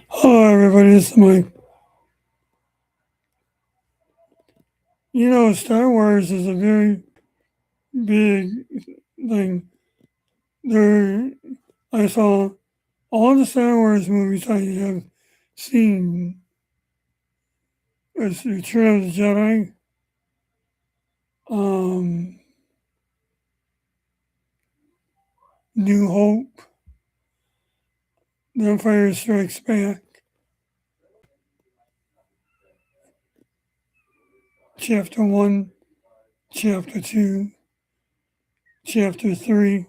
Hello, everybody. It's Mike. Star Wars is a very big thing. There, I saw all the Star Wars movies I have seen. It's Return of the Jedi, um, New Hope, The Empire Strikes Back, Chapter 1, Chapter 2, Chapter 3,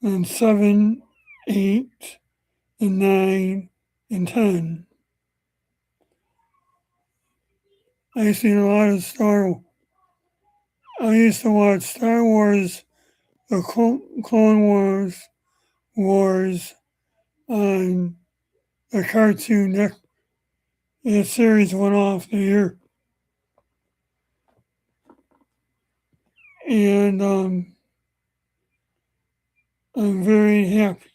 and 7, 8, and 9, and 10. I've seen a lot of I used to watch Star Wars, the Clone Wars on the Cartoon Network. That series went off the air, and I'm very happy.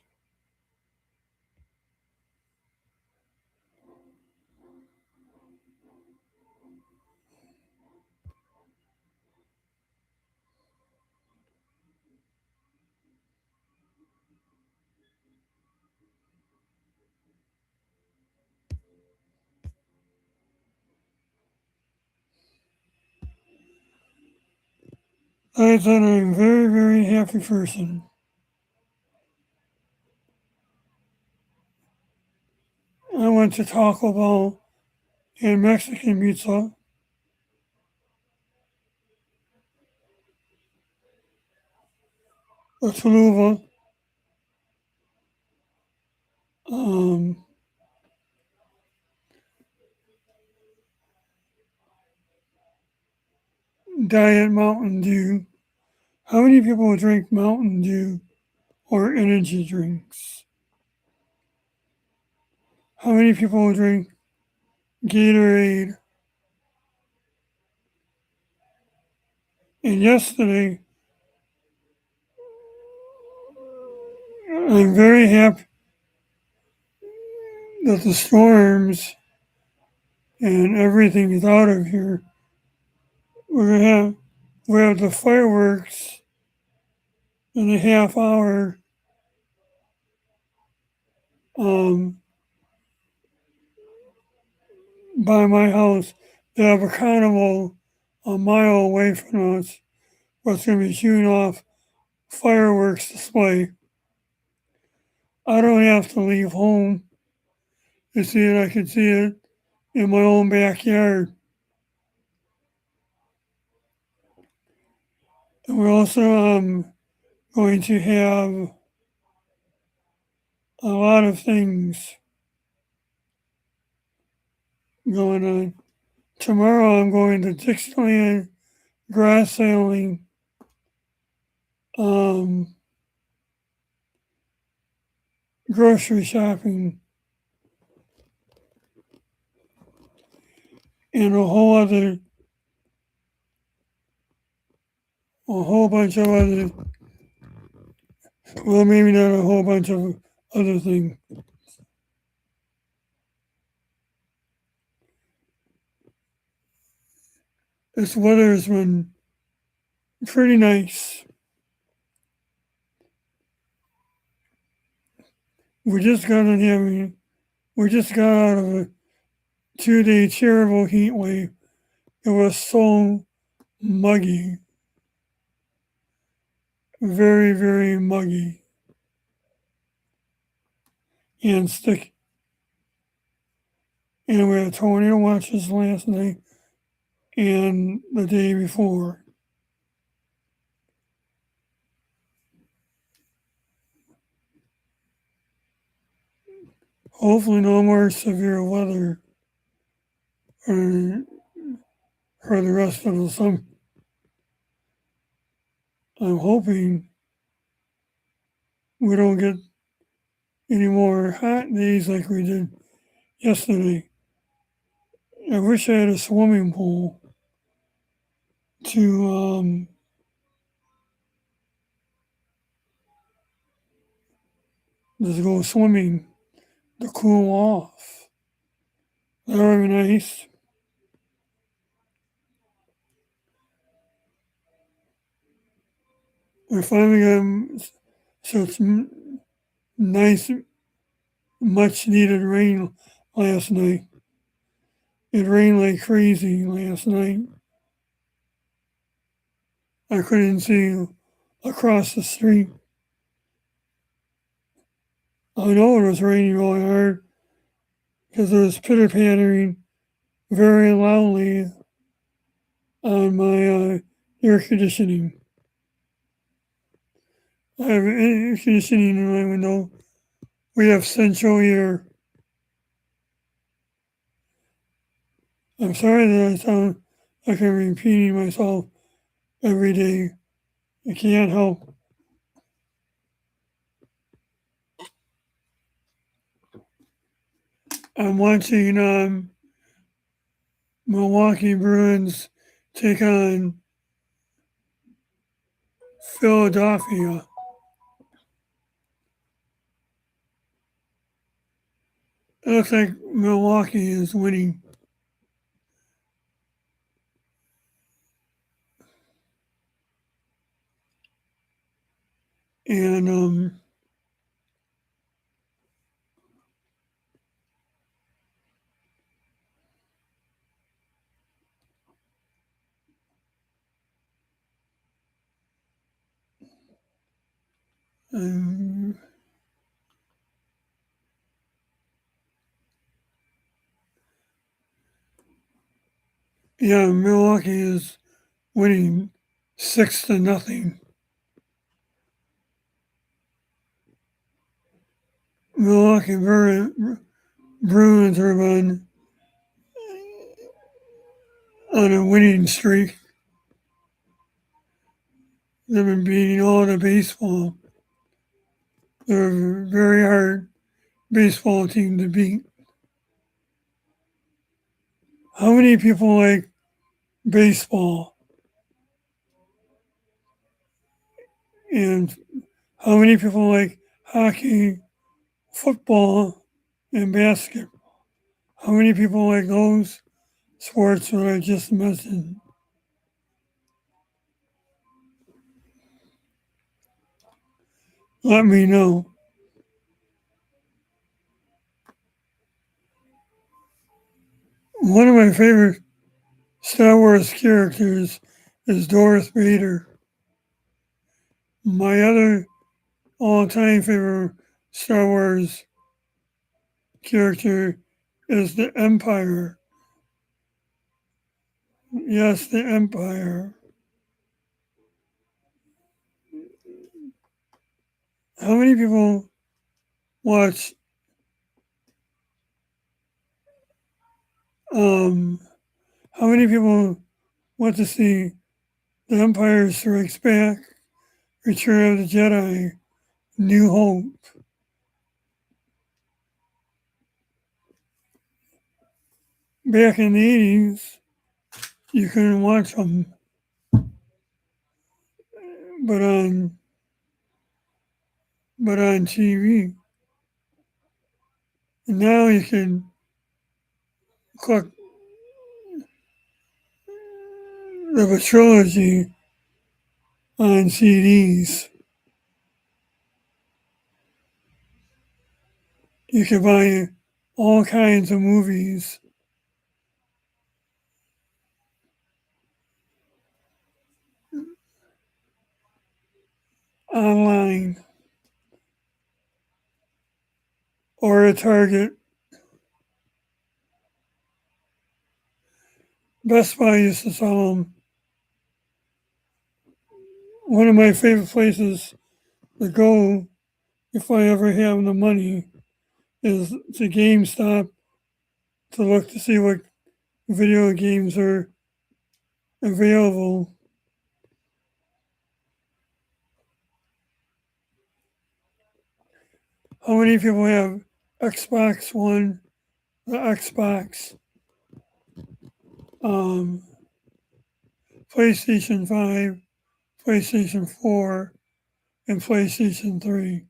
I said I'm a very, very happy person. I went to Taco Bell and Mexican pizza, a Tuluva, um, Diet Mountain Dew. How many people drink Mountain Dew or energy drinks? How many people drink Gatorade? And yesterday, I'm very happy that the storms and everything is out of here. We're gonna have we have the fireworks in a half hour um, by my house. They have a carnival a mile away from us where it's gonna be shooting off fireworks display. I don't have to leave home to see it. I can see it in my own backyard. And we're also going to have a lot of things going on. Tomorrow I'm going to Dixieland grass sailing, um, grocery shopping, and a whole bunch of other, well, maybe not a whole bunch of other things. This weather has been pretty nice. We just got on having, we just got out of a 2 day terrible heat wave. It was so muggy, very, very muggy and sticky. And we had tornado watches last night and the day before. Hopefully, no more severe weather for, for the rest of the summer. I'm hoping we don't get any more hot days like we did yesterday. I wish I had a swimming pool to just go swimming to cool off. That would be nice. We finally got such nice, much needed rain last night. It rained like crazy last night. I couldn't see across the street. I know it was raining really hard because it was pitter pattering very loudly on my air conditioning. I have air conditioning in my window. We have central air. I'm sorry that I sound like I'm repeating myself every day. I can't help. I'm watching Milwaukee Bruins take on Philadelphia. It looks like Milwaukee is winning. And um, yeah, Milwaukee is winning 6-0. Milwaukee Bruins are on a winning streak. They've been beating all the baseball. They're a very hard baseball team to beat. How many people like baseball? And how many people like hockey, football, and basketball? How many people like those sports that I just mentioned? Let me know. One of my favorite Star Wars characters is Darth Vader. My other all-time favorite Star Wars character is the Empire. Yes, the Empire. How many people watch um how many people want to see The Empire Strikes Back, Return of the Jedi, New Hope? Back in the 80s, you couldn't watch them, but on TV. And now you can click the trilogy on CDs. You can buy all kinds of movies online or at Target. Best Buy used to sell them. One of my favorite places to go if I ever have the money is to GameStop to look to see what video games are available. How many people have Xbox One, the Xbox? um, PlayStation 5, PlayStation 4, and PlayStation 3.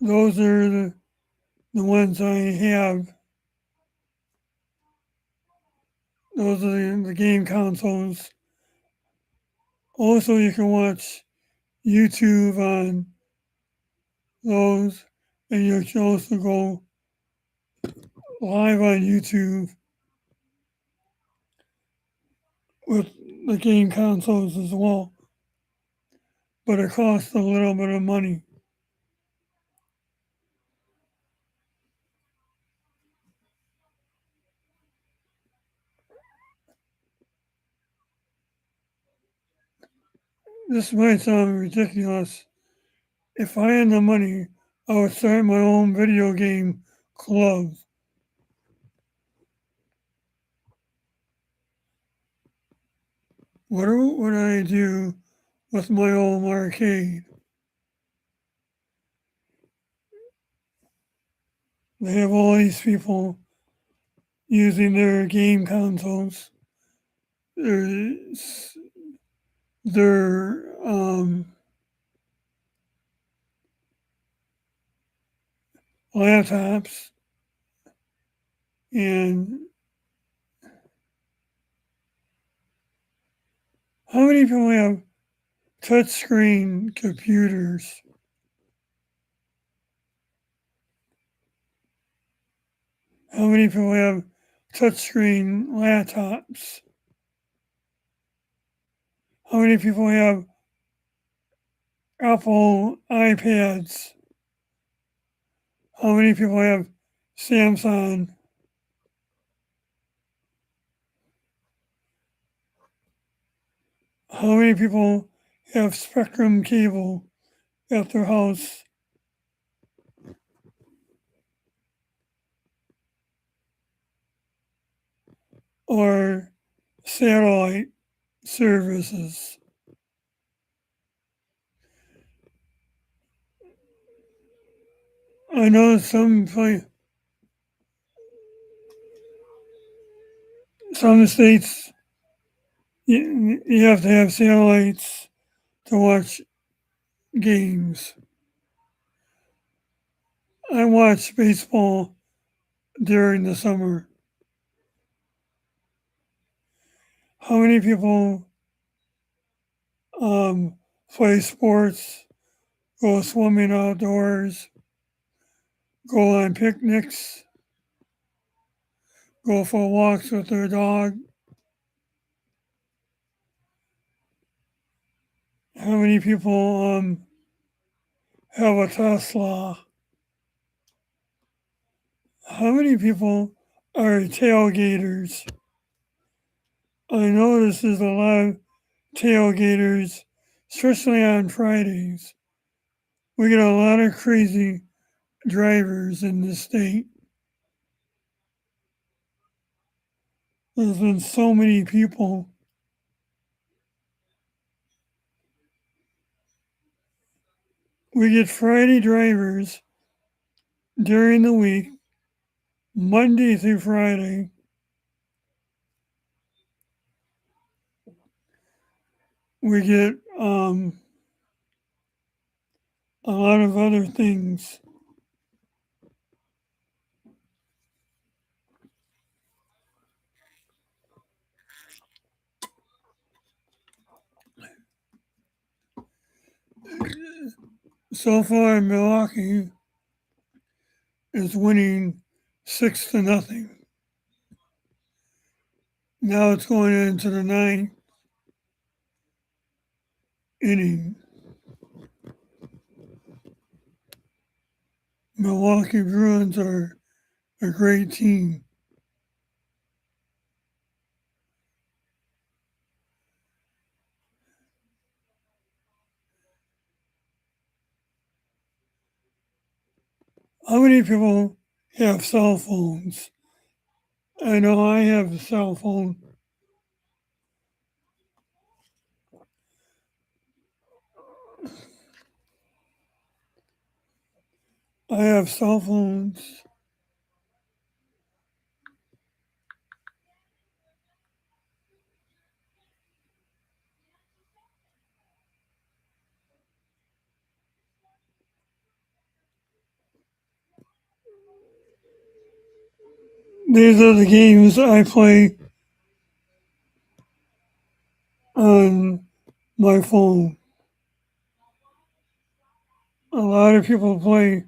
Those are the ones I have. Those are the game consoles. Also, you can watch YouTube on those, and you can also go live on YouTube with the game consoles as well. But it costs a little bit of money. This might sound ridiculous. If I had the money, I would start my own video game club. What would I do with my own arcade? They have all these people using their game consoles, their, their laptops, and how many people have touchscreen computers? How many people have touchscreen laptops? How many people have Apple iPads? How many people have Samsung? How many people have Spectrum cable at their house? Or satellite services? I know some states you have to have satellites to watch games. I watch baseball during the summer. How many people um, play sports, go swimming outdoors, go on picnics, go for walks with their dog? How many people have a Tesla? How many people are tailgaters? I notice there's a lot of tailgaters, especially on Fridays. We get a lot of crazy drivers in the state. There's been so many people. We get Friday drivers during the week, Monday through Friday. We get a lot of other things. So far, Milwaukee is winning 6-0. Now it's going into the ninth inning. Milwaukee Bruins are a great team. How many people have cell phones? I know I have a cell phone. I have cell phones. These are the games I play on my phone. A lot of people play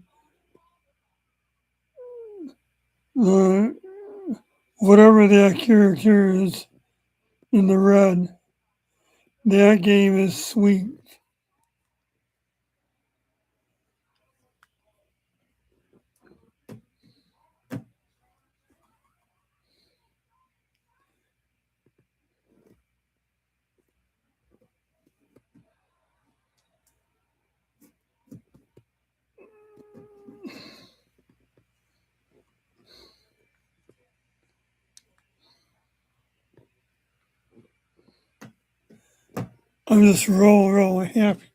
the whatever that character is in the red. That game is sweet. I'm just real happy.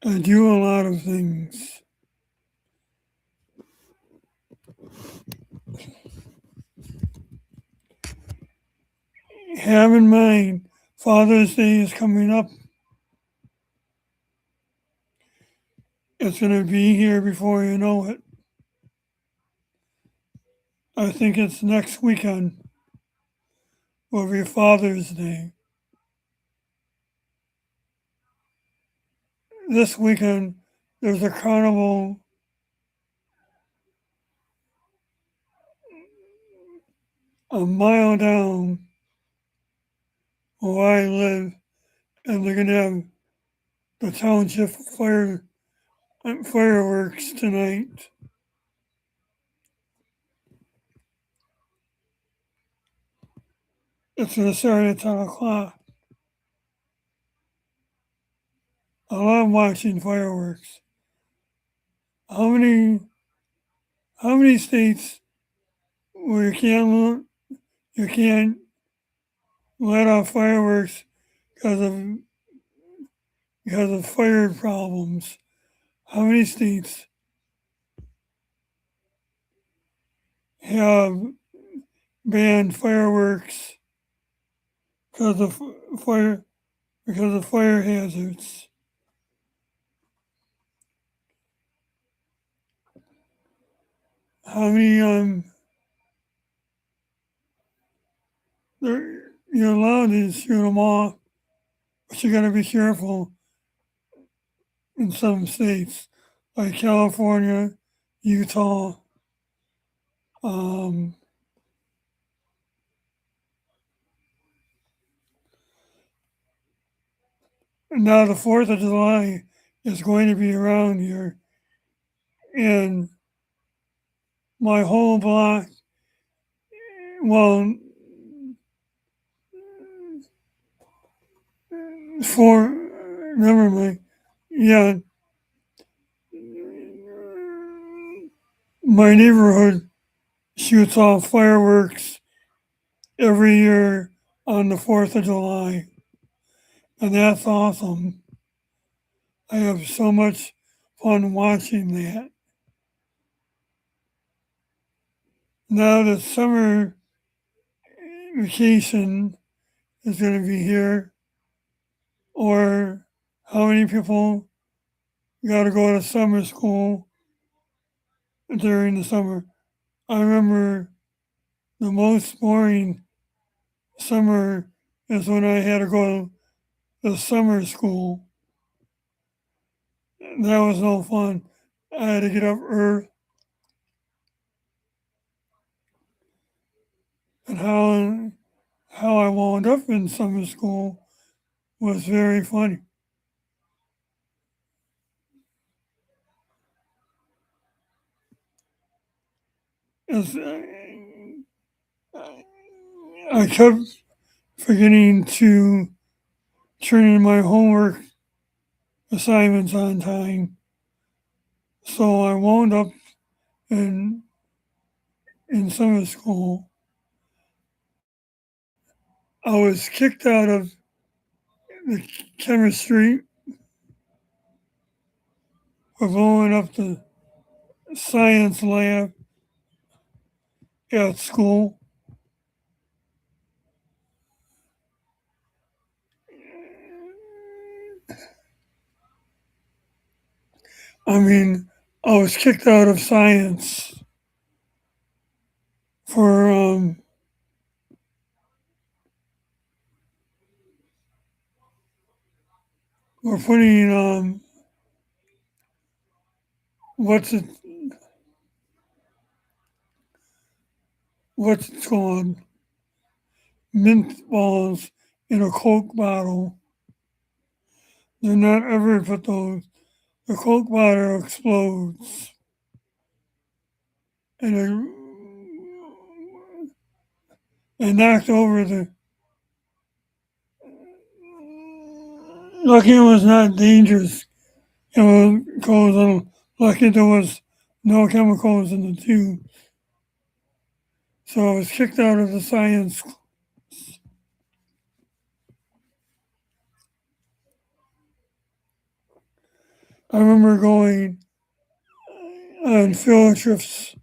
I do a lot of things. Have in mind, Father's Day is coming up. It's going to be here before you know it. I think it's next weekend will be Father's Day. This weekend, there's a carnival a mile down where I live, and they're going to have the township fireworks tonight. It's going to start at 10 o'clock. I love watching fireworks. How many how many states where you can't let off fireworks because of fire problems? How many states have banned fireworks because of fire hazards? How many you're allowed to shoot them off, but you got to be careful in some states like California, Utah. Um, Now the 4th of July is going to be around here, and my whole block, well, for, never mind, yeah, my neighborhood shoots off fireworks every year on the 4th of July, and that's awesome. I have so much fun watching that. Now the summer vacation is going to be here, or how many people got to go to summer school during the summer? I remember the most boring summer is when I had to go to summer school. That was no fun. I had to get up early, and how I wound up in summer school was very funny. As I kept forgetting to turn in my homework assignments on time, so I wound up in summer school. I was kicked out of the chemistry were blowing up the science lab at school. I mean, I was kicked out of science for we're putting what's it what's it called, mint balls in a Coke bottle. Do not ever put those. The Coke bottle explodes, and it knocked over the. Lucky it was not dangerous. It was cause lucky there was no chemicals in the tube. So I was kicked out of the science. I remember going on field trips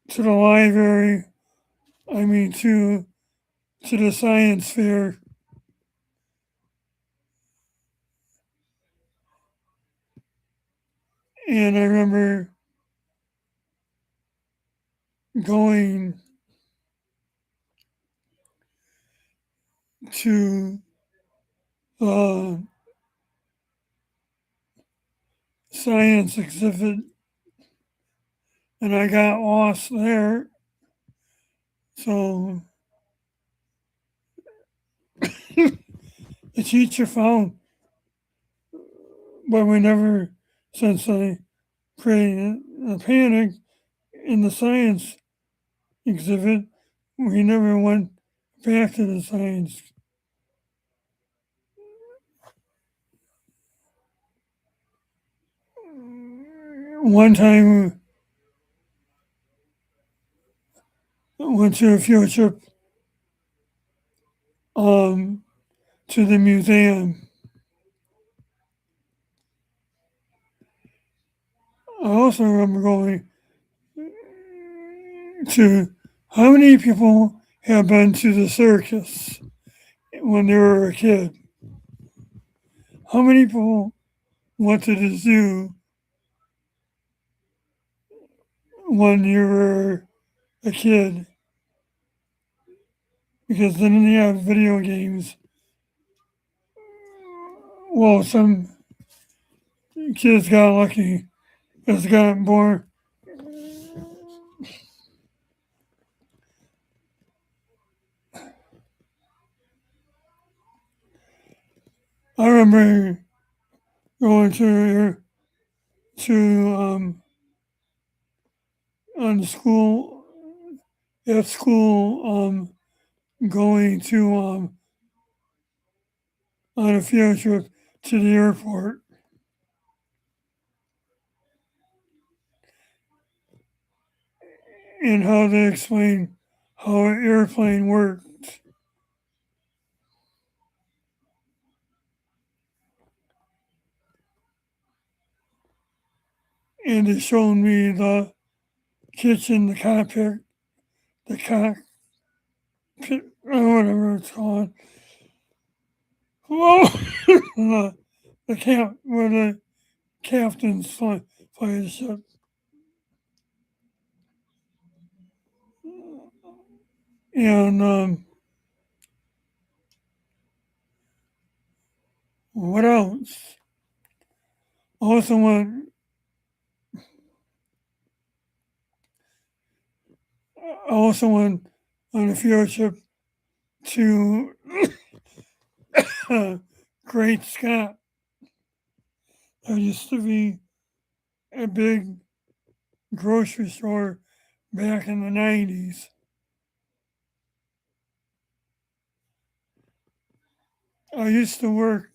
to the library. I mean to the science fair, and I remember going to the science exhibit, and I got lost there. So the teacher found, but we never, since I created a panic in the science exhibit, we never went back to the science. One time we went to a field trip um, to the museum. I also remember going to how many people have been to the circus when they were a kid? How many people went to the zoo when you were a kid? Because then they have video games. Well, some kids got lucky. Just got born. I remember going to on school at school going to on a field trip to the airport and how they explain how an airplane worked. And they showed me the kitchen, the cockpit, the cockpit, or whatever it's called. Whoa! the cap where the captains fly the ship. And what else? Also went also went on a field trip to Great Scott. There used to be a big grocery store back in the 90s. I used to work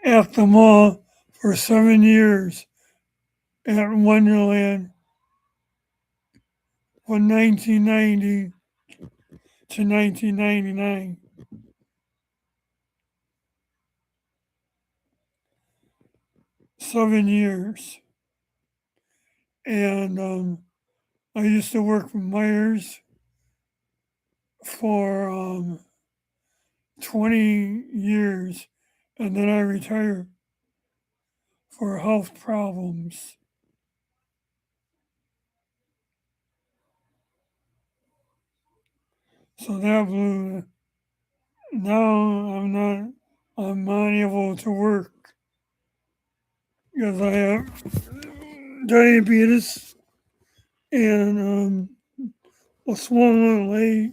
at the mall for 7 years at Wonderland from 1990 to 1999. 7 years. And I used to work for Myers for 20 years, and then I retired for health problems. So that blew. Now I'm not able to work because I have diabetes and a swollen leg.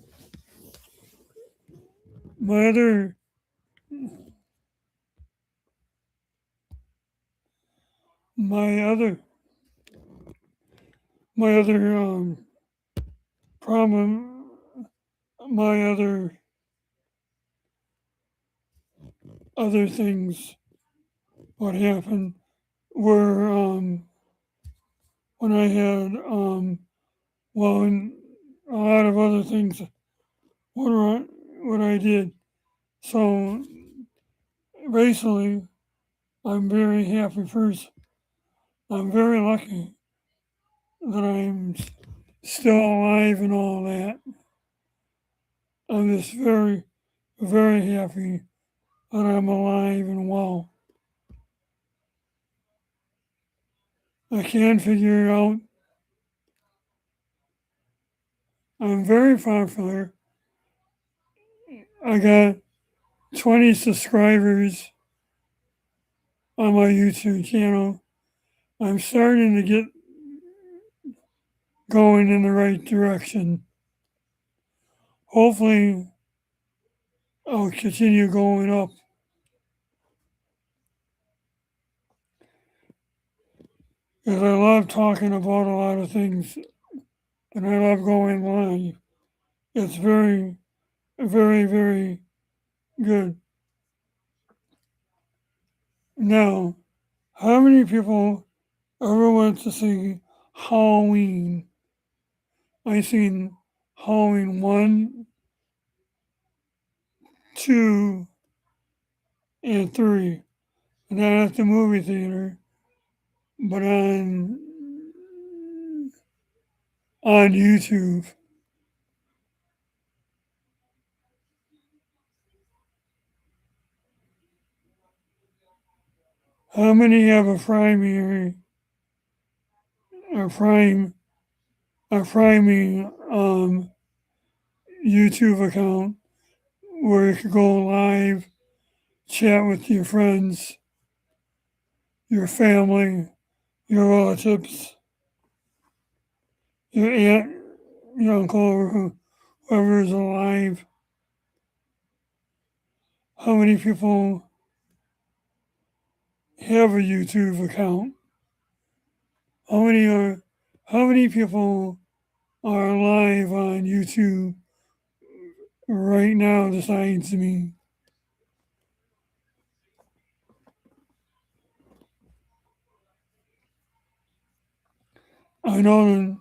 My other my other my other problem my other things what happened were when I had and a lot of other things what I did. So basically I'm very happy person. I'm very lucky that I'm still alive and all that. I'm just very, very happy that I'm alive and well. I can't figure it out. I'm very popular. I got 20 subscribers on my YouTube channel. I'm starting to get going in the right direction. Hopefully, I'll continue going up. Because I love talking about a lot of things and I love going live. It's very, very, very good. Now, how many people ever went to see Halloween? I seen Halloween 1, 2, and 3. Not at the movie theater, but on YouTube. How many have a primary a prime a priming YouTube account where you can go live, chat with your friends, your family, your relatives, your aunt, your uncle, or whoever is alive. How many people have a YouTube account? How many are? How many people are live on YouTube right now besides me? I know that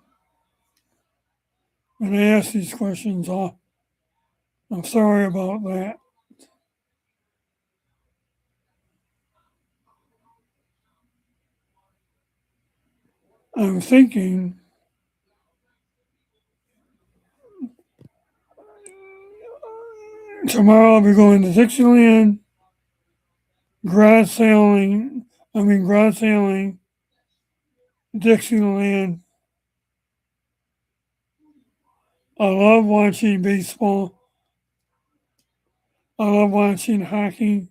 when I ask these questions, I'm sorry about that. I'm thinking tomorrow I'll be going to Dixieland, garage sailing, Dixieland. I love watching baseball. I love watching hockey.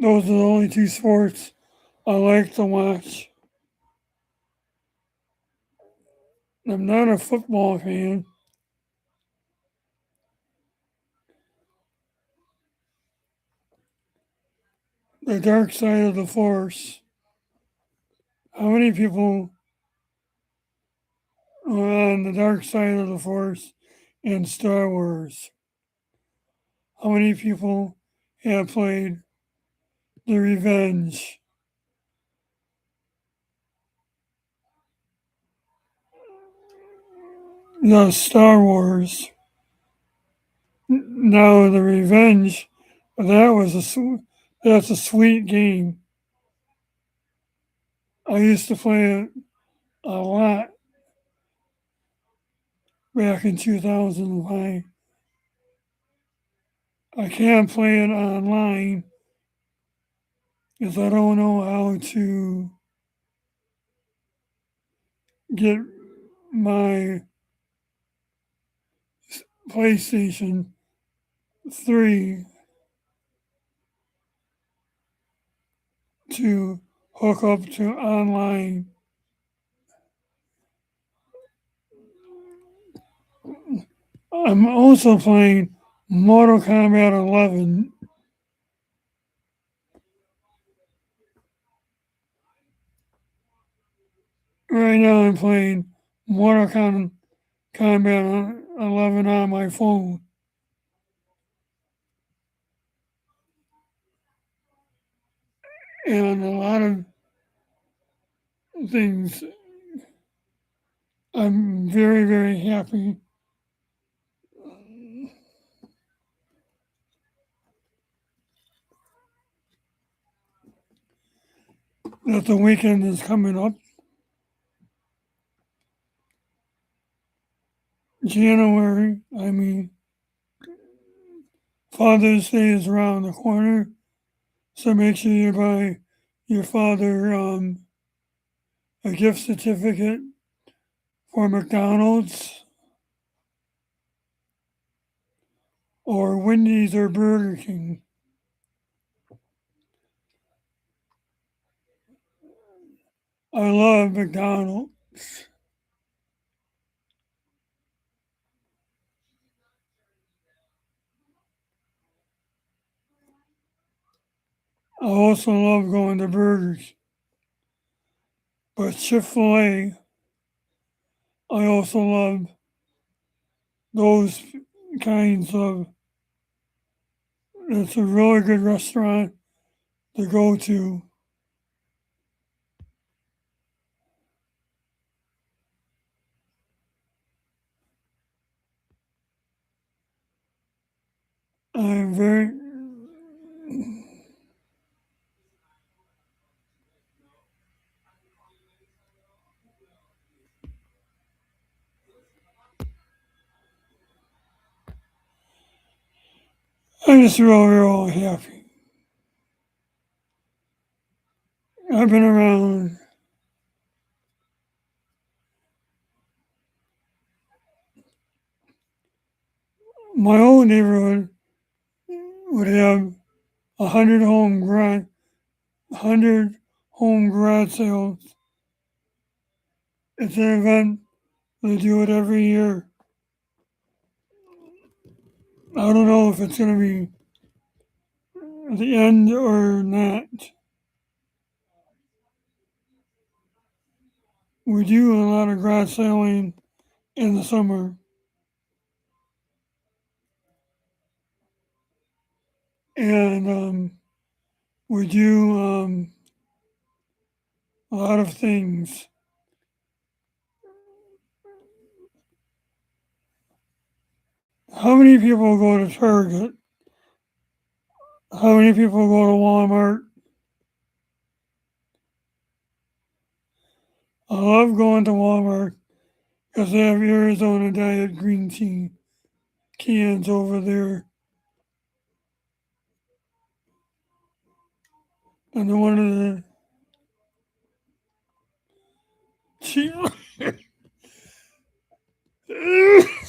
Those are the only two sports I like to watch. I'm not a football fan. The dark side of the force. How many people are on the dark side of the force in Star Wars? How many people have played The Revenge? The Star Wars. Now, The Revenge That was that's a sweet game. I used to play it a lot back in 2005. I can't play it online because I don't know how to get my PlayStation 3 to hook up to online. I'm also playing Mortal Kombat 11. Right now, I'm playing Kombat 11 on my phone. And a lot of things, I'm very, very happy that the weekend is coming up. January, I mean, Father's Day is around the corner. So make sure you buy your father a gift certificate for McDonald's or Wendy's or Burger King. I love McDonald's. I also love going to Burgers. But Chick-fil-A, I also love those kinds of, it's a really good restaurant to go to. I'm very, I'm just really, really happy. I've been around my old neighborhood would have 100 home garage sales. It's an event. They do it every year. I don't know if it's going to be the end or not. We do a lot of garage selling in the summer, and we do a lot of things. How many people go to Target? How many people go to Walmart? I love going to Walmart because they have Arizona Diet green tea cans over there. And one of the cheap,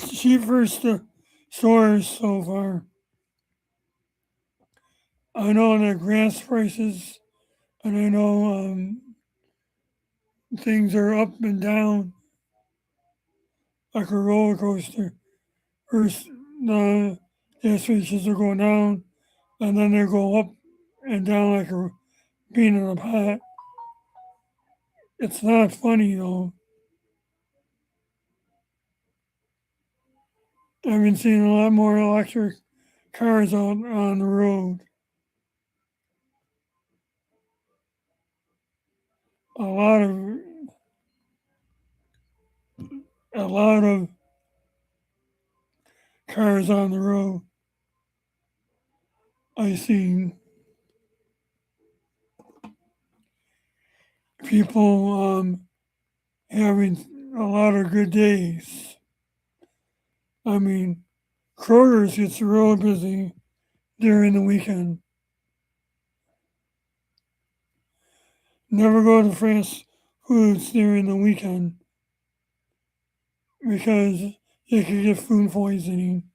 cheapest stores so far. I know that grass prices, and I know things are up and down like a roller coaster. First, the gas prices are going down, and then they go up and down like a bean in a pot. It's not funny though. I've been seeing a lot more electric cars out on the road. A lot of a lot of cars on the road. I seen people having a lot of good days. I mean, Kroger's gets real busy during the weekend. Never go to fast foods during the weekend because you could get food poisoning.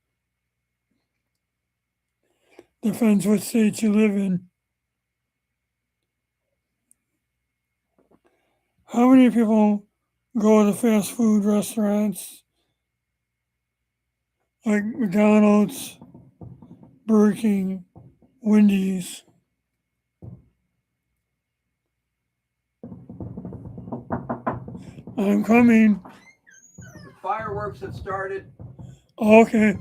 Depends what state you live in. How many people go to fast food restaurants like McDonald's, Burger King, Wendy's? I'm coming. The fireworks have started. Okay.